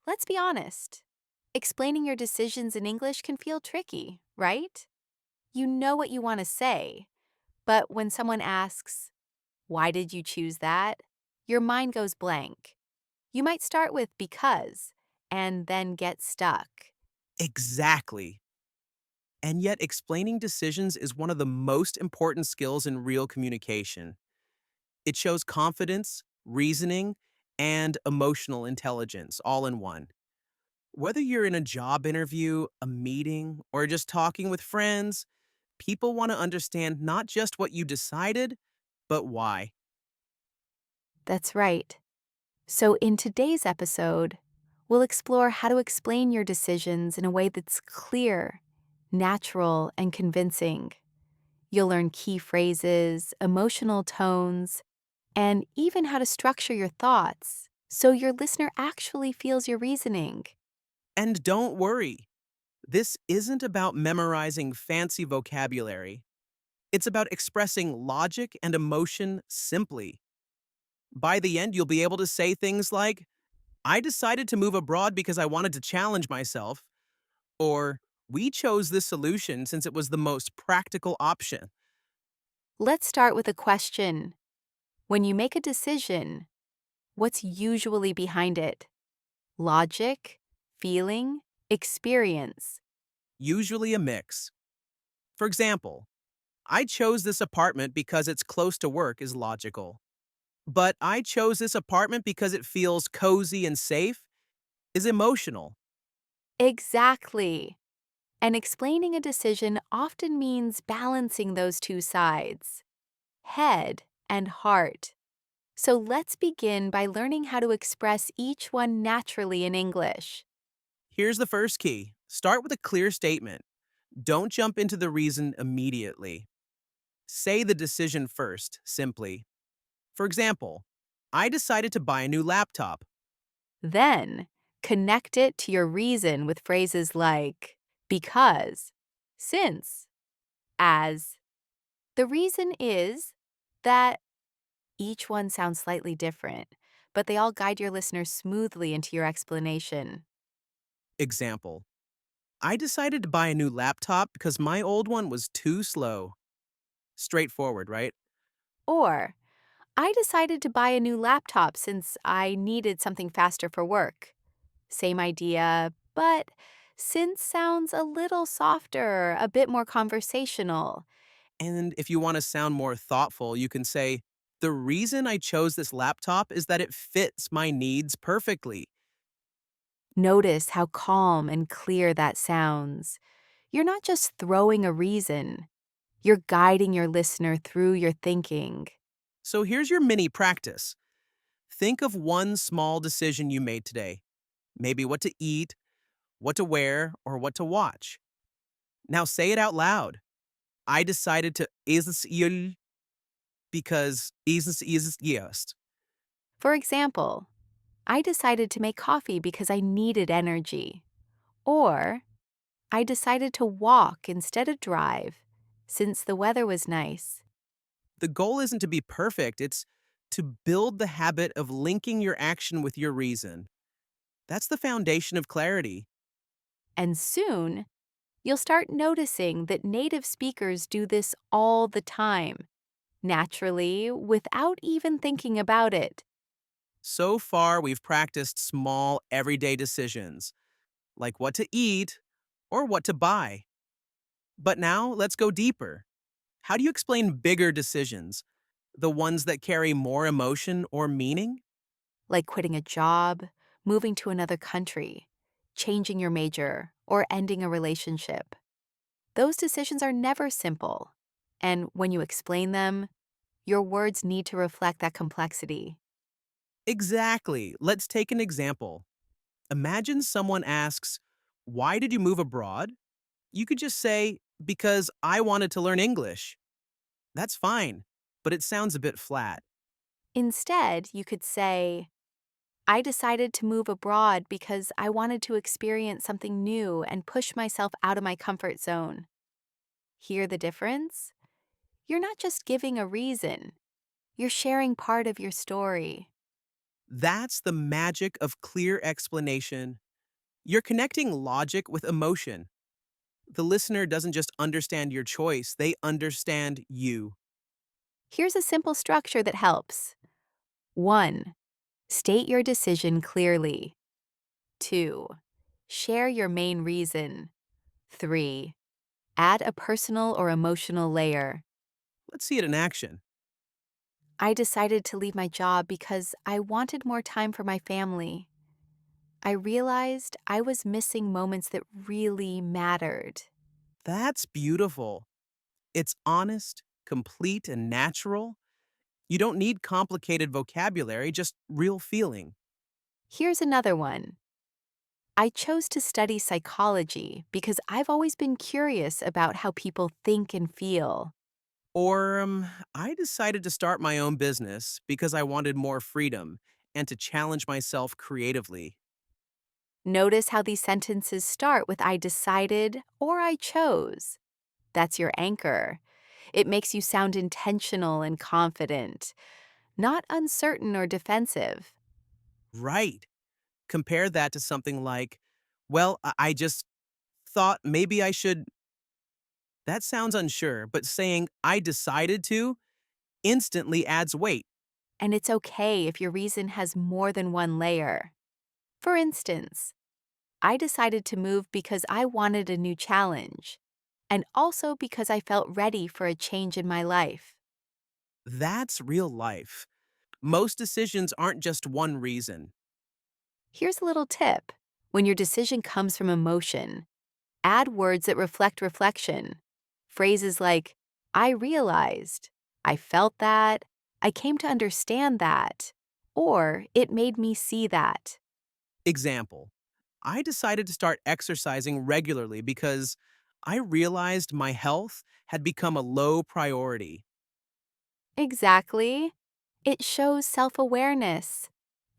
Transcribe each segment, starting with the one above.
Let's be honest. Explaining your decisions in English can feel tricky, right? You know what you want to say, but when someone asks, "Why did you choose that?" your mind goes blank. You might start with because and then get stuck. Exactly. And yet, explaining decisions is one of the most important skills in real communication. It shows confidence, reasoning, and emotional intelligence all in one. Whether you're in a job interview, a meeting, or just talking with friends, people want to understand not just what you decided, but why. That's right. So, in today's episode, we'll explore how to explain your decisions in a way that's clear, natural, and convincing. You'll learn key phrases, emotional tones, and even how to structure your thoughts so your listener actually feels your reasoning. And don't worry, this isn't about memorizing fancy vocabulary. It's about expressing logic and emotion simply. By the end, you'll be able to say things like, I decided to move abroad because I wanted to challenge myself, or we chose this solution since it was the most practical option. Let's start with a question. When you make a decision, what's usually behind it? Logic, feeling, experience. Usually a mix. For example, I chose this apartment because it's close to work is logical. But I chose this apartment because it feels cozy and safe is emotional. Exactly. And explaining a decision often means balancing those two sides, head and heart. So let's begin by learning how to express each one naturally in English. Here's the first key. Start with a clear statement. Don't jump into the reason immediately. Say the decision first, simply. For example, I decided to buy a new laptop. Then, connect it to your reason with phrases like because, since, as. The reason is that each one sounds slightly different, but they all guide your listeners smoothly into your explanation. Example, I decided to buy a new laptop because my old one was too slow. Straightforward, right? Or, I decided to buy a new laptop since I needed something faster for work. Same idea, but since sounds a little softer, a bit more conversational. And if you want to sound more thoughtful, you can say, the reason I chose this laptop is that it fits my needs perfectly. Notice how calm and clear that sounds. You're not just throwing a reason, you're guiding your listener through your thinking. So here's your mini practice. Think of one small decision you made today. Maybe what to eat, what to wear, or what to watch. Now say it out loud. I decided to Easylish because Easylish. For example, I decided to make coffee because I needed energy. Or, I decided to walk instead of drive since the weather was nice. The goal isn't to be perfect, it's to build the habit of linking your action with your reason. That's the foundation of clarity. And soon, you'll start noticing that native speakers do this all the time, naturally, without even thinking about it. So far, we've practiced small, everyday decisions, like what to eat or what to buy. But now, let's go deeper. How do you explain bigger decisions, the ones that carry more emotion or meaning? Like quitting a job, moving to another country, changing your major, or ending a relationship. Those decisions are never simple. And when you explain them, your words need to reflect that complexity. Exactly. Let's take an example. Imagine someone asks, why did you move abroad? You could just say, because I wanted to learn English. That's fine, but it sounds a bit flat. Instead, you could say, I decided to move abroad because I wanted to experience something new and push myself out of my comfort zone. Hear the difference? You're not just giving a reason, you're sharing part of your story. That's the magic of clear explanation. You're connecting logic with emotion. The listener doesn't just understand your choice, they understand you. Here's a simple structure that helps. 1. State your decision clearly. 2. Share your main reason. 3. Add a personal or emotional layer. Let's see it in action. I decided to leave my job because I wanted more time for my family. I realized I was missing moments that really mattered. That's beautiful. It's honest, complete, and natural. You don't need complicated vocabulary, just real feeling. Here's another one. I chose to study psychology because I've always been curious about how people think and feel. Or, I decided to start my own business because I wanted more freedom and to challenge myself creatively. Notice how these sentences start with I decided or I chose. That's your anchor. It makes you sound intentional and confident, not uncertain or defensive. Right. Compare that to something like, well, I just thought maybe I should. That sounds unsure, but saying I decided to instantly adds weight. And it's okay if your reason has more than one layer. For instance, I decided to move because I wanted a new challenge, and also because I felt ready for a change in my life. That's real life. Most decisions aren't just one reason. Here's a little tip. When your decision comes from emotion, add words that reflect reflection. Phrases like, I realized, I felt that, I came to understand that, or it made me see that. Example, I decided to start exercising regularly because I realized my health had become a low priority. Exactly. It shows self awareness.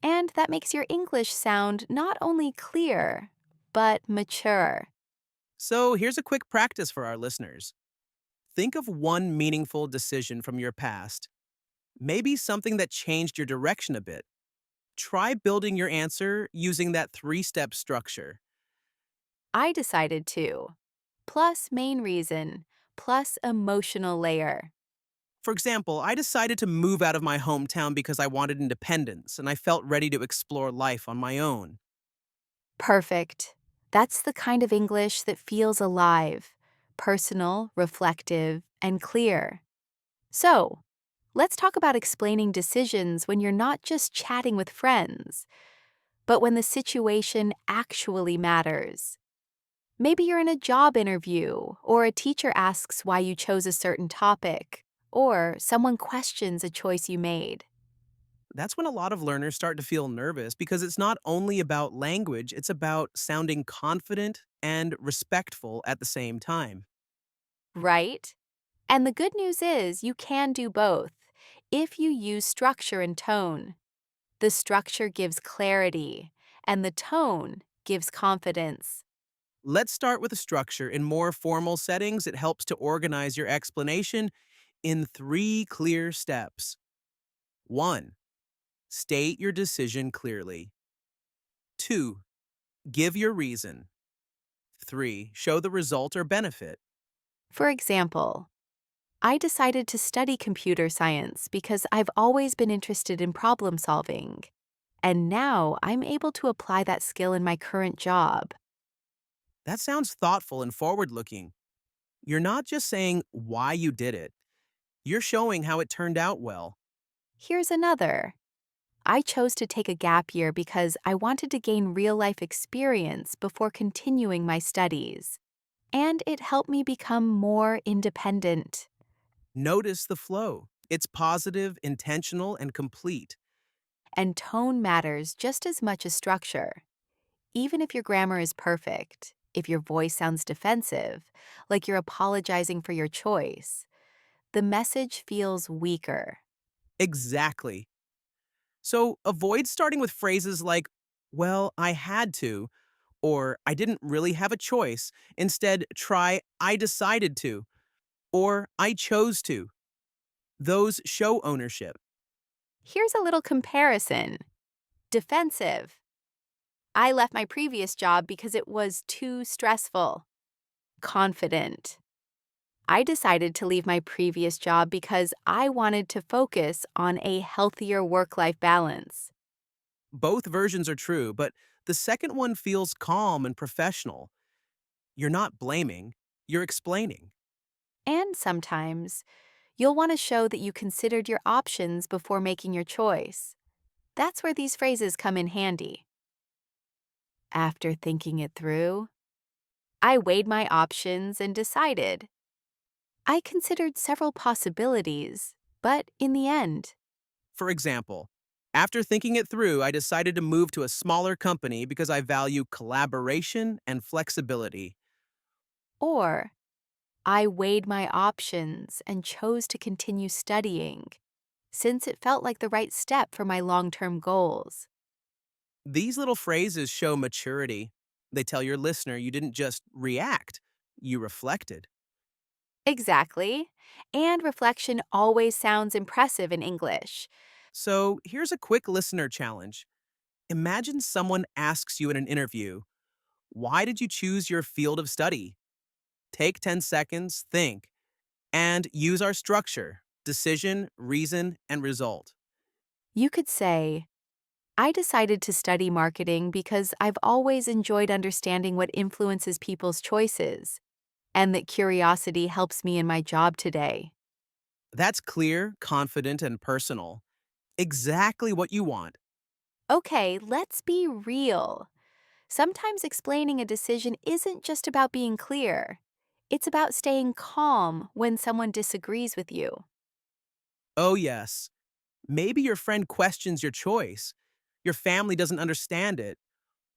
And that makes your English sound not only clear, but mature. So here's a quick practice for our listeners. Think of one meaningful decision from your past, maybe something that changed your direction a bit. Try building your answer using that three-step structure. I decided to. Plus main reason, plus emotional layer. For example, I decided to move out of my hometown because I wanted independence and I felt ready to explore life on my own. Perfect. That's the kind of English that feels alive, personal, reflective, and clear. So, let's talk about explaining decisions when you're not just chatting with friends, but when the situation actually matters. Maybe you're in a job interview, or a teacher asks why you chose a certain topic, or someone questions a choice you made. That's when a lot of learners start to feel nervous because it's not only about language, it's about sounding confident and respectful at the same time. Right? And the good news is you can do both if you use structure and tone. The structure gives clarity, and the tone gives confidence. Let's start with a structure. In more formal settings, it helps to organize your explanation in three clear steps. 1. State your decision clearly. 2. Give your reason. 3. Show the result or benefit. For example, I decided to study computer science because I've always been interested in problem solving. And now I'm able to apply that skill in my current job. That sounds thoughtful and forward looking. You're not just saying why you did it, you're showing how it turned out well. Here's another. I chose to take a gap year because I wanted to gain real life experience before continuing my studies. And it helped me become more independent. Notice the flow. It's positive, intentional, and complete. And tone matters just as much as structure. Even if your grammar is perfect, if your voice sounds defensive, like you're apologizing for your choice, the message feels weaker. Exactly. So avoid starting with phrases like, well, I had to, or I didn't really have a choice. Instead, try, I decided to, or I chose to. Those show ownership. Here's a little comparison. Defensive. I left my previous job because it was too stressful. Confident. I decided to leave my previous job because I wanted to focus on a healthier work life balance. Both versions are true, but the second one feels calm and professional. You're not blaming, you're explaining. And sometimes, you'll want to show that you considered your options before making your choice. That's where these phrases come in handy. After thinking it through, I weighed my options and decided. I considered several possibilities, but in the end, For example, after thinking it through, I decided to move to a smaller company because I value collaboration and flexibility. or I weighed my options and chose to continue studying, since it felt like the right step for my long term goals. These little phrases show maturity. They tell your listener you didn't just react, you reflected. Exactly. And reflection always sounds impressive in English. So here's a quick listener challenge. Imagine someone asks you in an interview, why did you choose your field of study? Take 10 seconds, think, and use our structure: decision, reason, and result. You could say, I decided to study marketing because I've always enjoyed understanding what influences people's choices, and that curiosity helps me in my job today. That's clear, confident, and personal. Exactly what you want. Okay, let's be real. Sometimes explaining a decision isn't just about being clear, it's about staying calm when someone disagrees with you. Oh, yes. Maybe your friend questions your choice, your family doesn't understand it,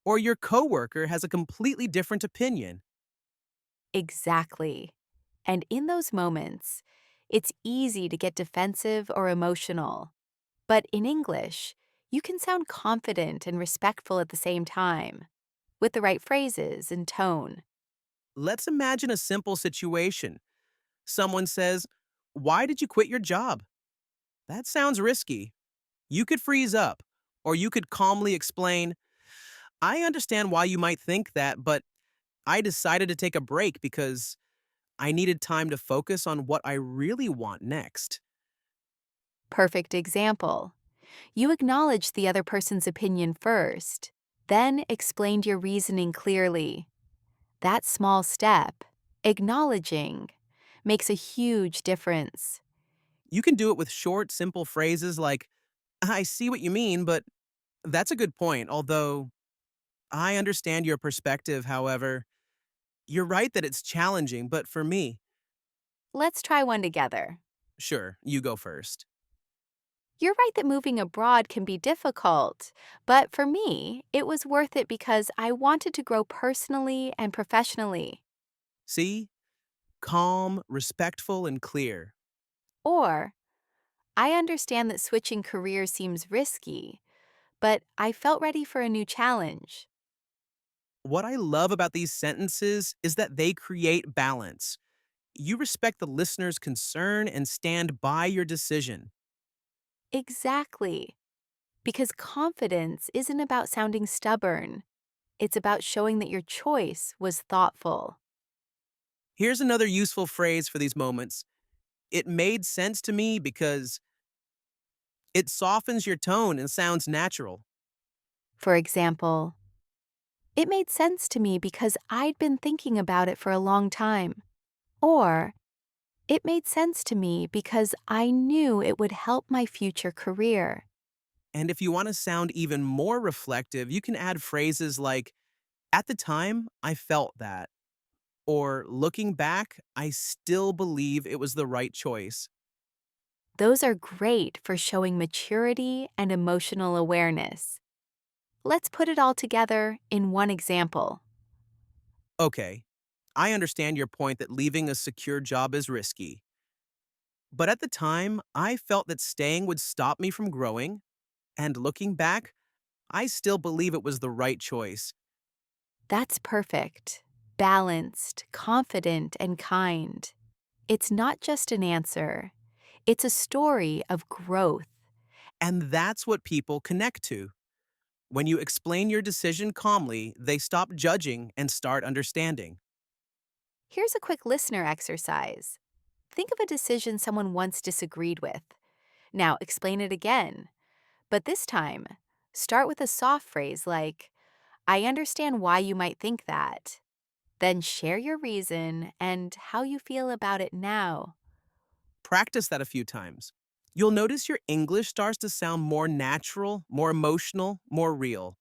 or your coworker has a completely different opinion. Exactly. And in those moments, it's easy to get defensive or emotional. But in English, you can sound confident and respectful at the same time, with the right phrases and tone. Let's imagine a simple situation. Someone says, why did you quit your job? That sounds risky. You could freeze up, or you could calmly explain, I understand why you might think that, but I decided to take a break because I needed time to focus on what I really want next. Perfect example. You acknowledged the other person's opinion first, then explained your reasoning clearly. That small step, acknowledging, makes a huge difference. You can do it with short, simple phrases like, I see what you mean, but that's a good point. Although I understand your perspective, however, you're right that it's challenging, but for me, Let's try one together. sure, you go first. You're right that moving abroad can be difficult, but for me, it was worth it because I wanted to grow personally and professionally. See? Calm, respectful, and clear. Or, I understand that switching careers seems risky, but I felt ready for a new challenge. What I love about these sentences is that they create balance. You respect the listener's concern and stand by your decision. Exactly. Because confidence isn't about sounding stubborn, it's about showing that your choice was thoughtful. Here's another useful phrase for these moments. It made sense to me because it softens your tone and sounds natural. For example, it made sense to me because I'd been thinking about it for a long time. Or, it made sense to me because I knew it would help my future career. And if you want to sound even more reflective, you can add phrases like, at the time, I felt that. Or looking back, I still believe it was the right choice. Those are great for showing maturity and emotional awareness. Let's put it all together in one example. Okay, I understand your point that leaving a secure job is risky. But at the time, I felt that staying would stop me from growing. And looking back, I still believe it was the right choice. That's perfect. Balanced, confident, and kind. It's not just an answer, it's a story of growth. And that's what people connect to. When you explain your decision calmly, they stop judging and start understanding. Here's a quick listener exercise. Think of a decision someone once disagreed with. Now explain it again, but this time, start with a soft phrase like, I understand why you might think that. Then share your reason and how you feel about it now. Practice that a few times. You'll notice your English starts to sound more natural, more emotional, more real.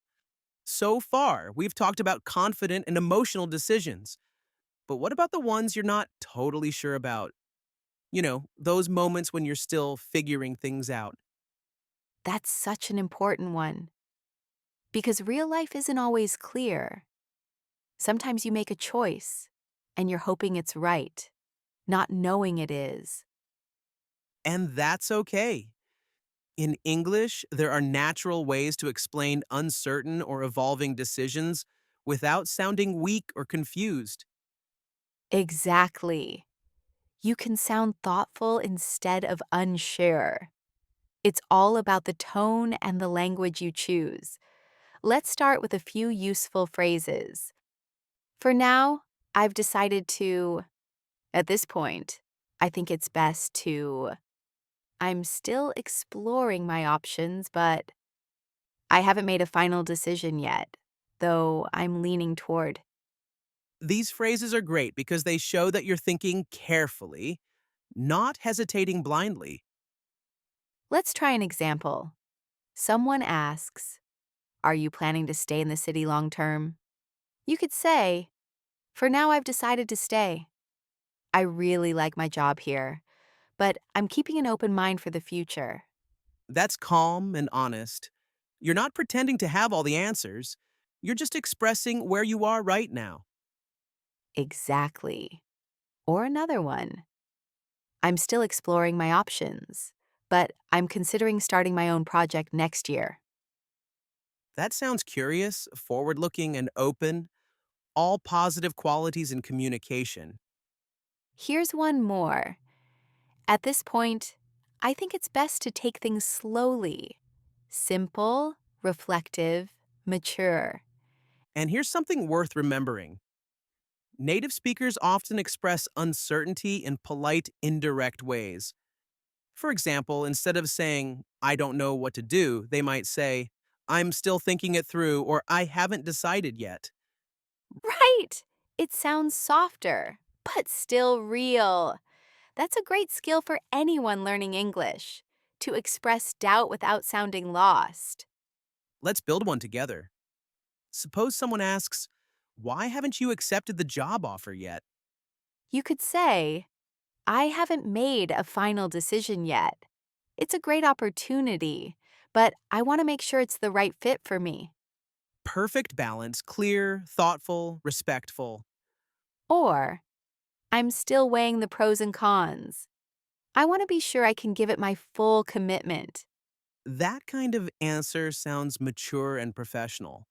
So far, we've talked about confident and emotional decisions. But what about the ones you're not totally sure about? Those moments when you're still figuring things out. That's such an important one because real life isn't always clear. Sometimes you make a choice and you're hoping it's right, not knowing it is. And that's okay. In English, there are natural ways to explain uncertain or evolving decisions without sounding weak or confused. Exactly. You can sound thoughtful instead of unsure. It's all about the tone and the language you choose. Let's start with a few useful phrases. For now, I've decided to, at this point, I think it's best to, I'm still exploring my options, but I haven't made a final decision yet, though I'm leaning toward. These phrases are great because they show that you're thinking carefully, not hesitating blindly. Let's try an example. Someone asks, are you planning to stay in the city long term? You could say, for now, I've decided to stay. I really like my job here, but I'm keeping an open mind for the future. That's calm and honest. You're not pretending to have all the answers. You're just expressing where you are right now. Exactly. Or another one. I'm still exploring my options, but I'm considering starting my own project next year. That sounds curious, forward looking, and open, all positive qualities in communication. Here's one more. At this point, I think it's best to take things slowly. Simple, reflective, mature. And here's something worth remembering: native speakers often express uncertainty in polite, indirect ways. For example, instead of saying, I don't know what to do, they might say, I'm still thinking it through, or I haven't decided yet. Right! It sounds softer, but still real. That's a great skill for anyone learning English, to express doubt without sounding lost. Let's build one together. Suppose someone asks, why haven't you accepted the job offer yet? You could say, I haven't made a final decision yet. It's a great opportunity, but I want to make sure it's the right fit for me. Perfect balance, clear, thoughtful, respectful. Or, I'm still weighing the pros and cons. I want to be sure I can give it my full commitment. That kind of answer sounds mature and professional.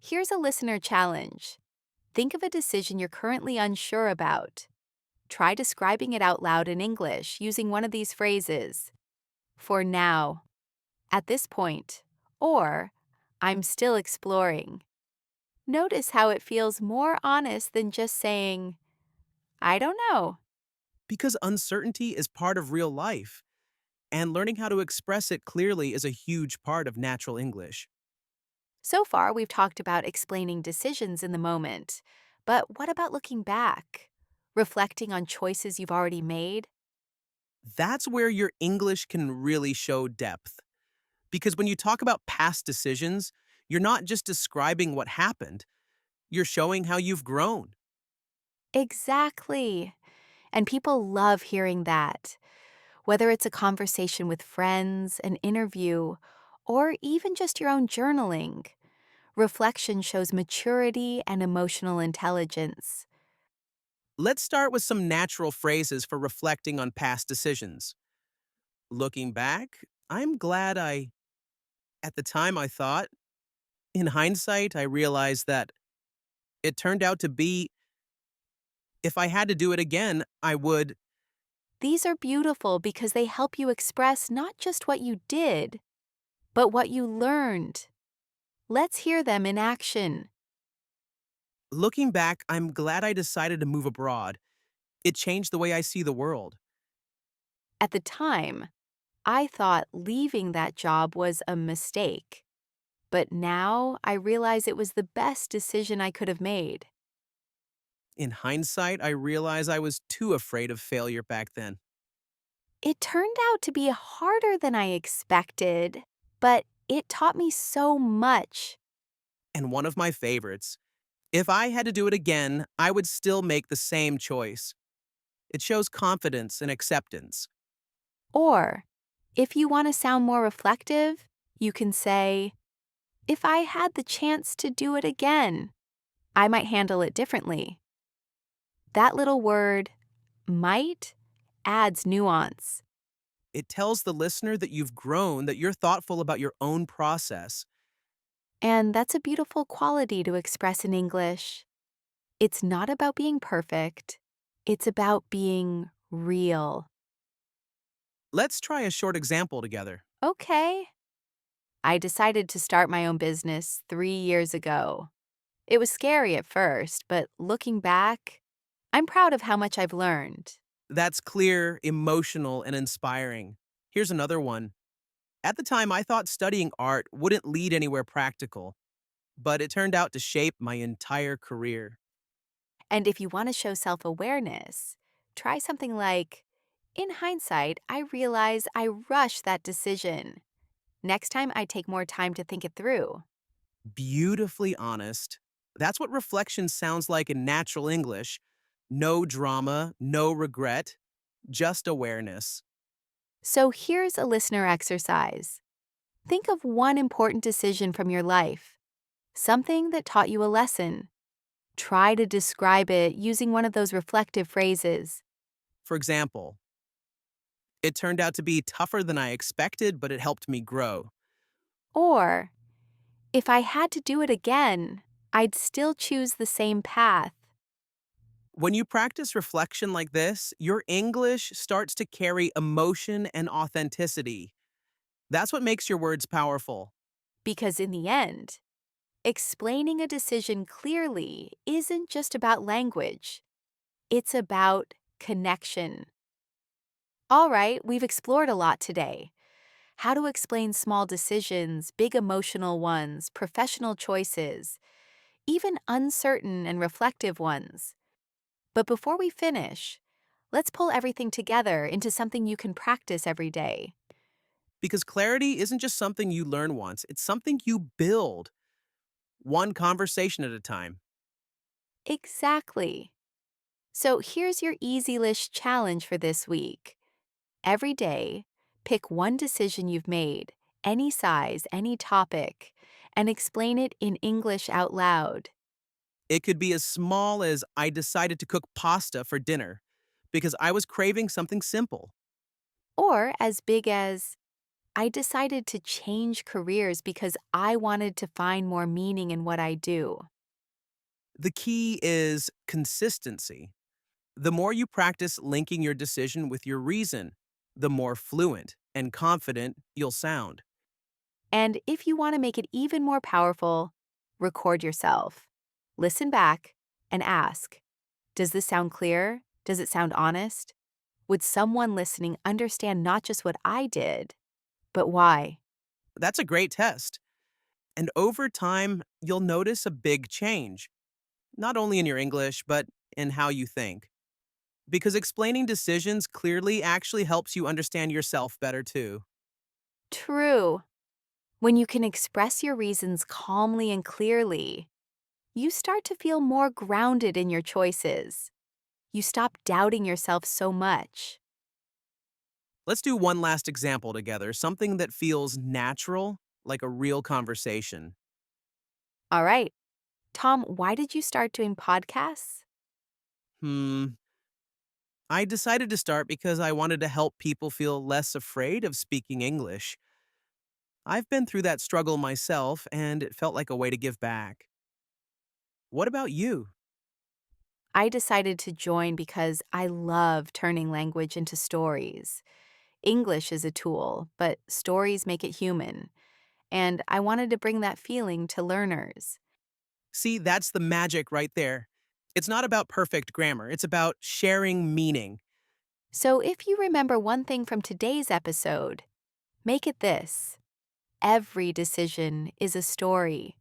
Here's a listener challenge. Think of a decision you're currently unsure about. Try describing it out loud in English using one of these phrases. For now, at this point, or I'm still exploring. Notice how it feels more honest than just saying, I don't know. Because uncertainty is part of real life, and learning how to express it clearly is a huge part of natural English. So far, we've talked about explaining decisions in the moment. But what about looking back? Reflecting on choices you've already made? That's where your English can really show depth. Because when you talk about past decisions, you're not just describing what happened, you're showing how you've grown. Exactly. And people love hearing that. Whether it's a conversation with friends, an interview, or even just your own journaling, reflection shows maturity and emotional intelligence. Let's start with some natural phrases for reflecting on past decisions. Looking back, I'm glad at the time I thought. In hindsight, I realized that it turned out to be, if I had to do it again, I would. These are beautiful because they help you express not just what you did, but what you learned. Let's hear them in action. Looking back, I'm glad I decided to move abroad. It changed the way I see the world. At the time, I thought leaving that job was a mistake, but now I realize it was the best decision I could have made. In hindsight, I realize I was too afraid of failure back then. It turned out to be harder than I expected, but it taught me so much. And one of my favorites, if I had to do it again, I would still make the same choice. It shows confidence and acceptance. Or, if you want to sound more reflective, you can say, if I had the chance to do it again, I might handle it differently. That little word, might, adds nuance. It tells the listener that you've grown, that you're thoughtful about your own process. And that's a beautiful quality to express in English. It's not about being perfect, it's about being real. Let's try a short example together. Okay. I decided to start my own business 3 years ago. It was scary at first, but looking back, I'm proud of how much I've learned. That's clear, emotional, and inspiring. Here's another one. At the time, I thought studying art wouldn't lead anywhere practical, but it turned out to shape my entire career. And if you want to show self awareness, try something like, in hindsight, I realize I rushed that decision. Next time, I take more time to think it through. Beautifully honest. That's what reflection sounds like in natural English. No drama, no regret, just awareness. So here's a listener exercise. Think of one important decision from your life, something that taught you a lesson. Try to describe it using one of those reflective phrases. For example, it turned out to be tougher than I expected, but it helped me grow. Or, if I had to do it again, I'd still choose the same path. When you practice reflection like this, your English starts to carry emotion and authenticity. That's what makes your words powerful. Because in the end, explaining a decision clearly isn't just about language, it's about connection. All right, we've explored a lot today. How to explain small decisions, big emotional ones, professional choices, even uncertain and reflective ones. But before we finish, let's pull everything together into something you can practice every day. Because clarity isn't just something you learn once, it's something you build, one conversation at a time. Exactly. So here's your Easylish challenge for this week. Every day, pick one decision you've made, any size, any topic, and explain it in English out loud. It could be as small as I decided to cook pasta for dinner because I was craving something simple. Or as big as, I decided to change careers because I wanted to find more meaning in what I do. The key is consistency. The more you practice linking your decision with your reason, the more fluent and confident you'll sound. And if you want to make it even more powerful, record yourself. Listen back and ask, does this sound clear? Does it sound honest? Would someone listening understand not just what I did, but why? That's a great test. And over time, you'll notice a big change, not only in your English, but in how you think. Because explaining decisions clearly actually helps you understand yourself better too. True. When you can express your reasons calmly and clearly, you start to feel more grounded in your choices. You stop doubting yourself so much. Let's do one last example together, something that feels natural, like a real conversation. All right. Tom, why did you start doing podcasts? Hmm, I decided to start because I wanted to help people feel less afraid of speaking English. I've been through that struggle myself, and it felt like a way to give back. What about you? I decided to join because I love turning language into stories. English is a tool, but stories make it human. and I wanted to bring that feeling to learners. See, that's the magic right there. It's not about perfect grammar, it's about sharing meaning. So if you remember one thing from today's episode, make it this: every decision is a story.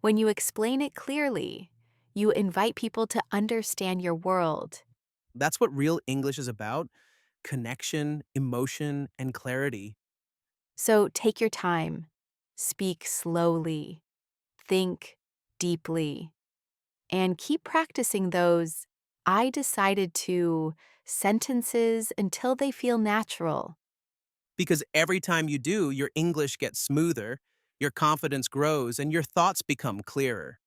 When you explain it clearly, you invite people to understand your world. That's what real English is about: connection, emotion, and clarity. So take your time, speak slowly, think deeply, and keep practicing those "I decided to" sentences until they feel natural. Because every time you do, your English gets smoother, your confidence grows, and your thoughts become clearer.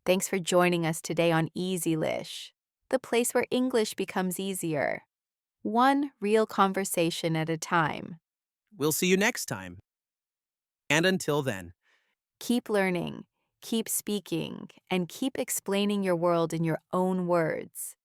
Thanks for joining us today on Easylish, the place where English becomes easier, one real conversation at a time. We'll see you next time. And until then, Keep learning, keep speaking, and keep explaining your world in your own words.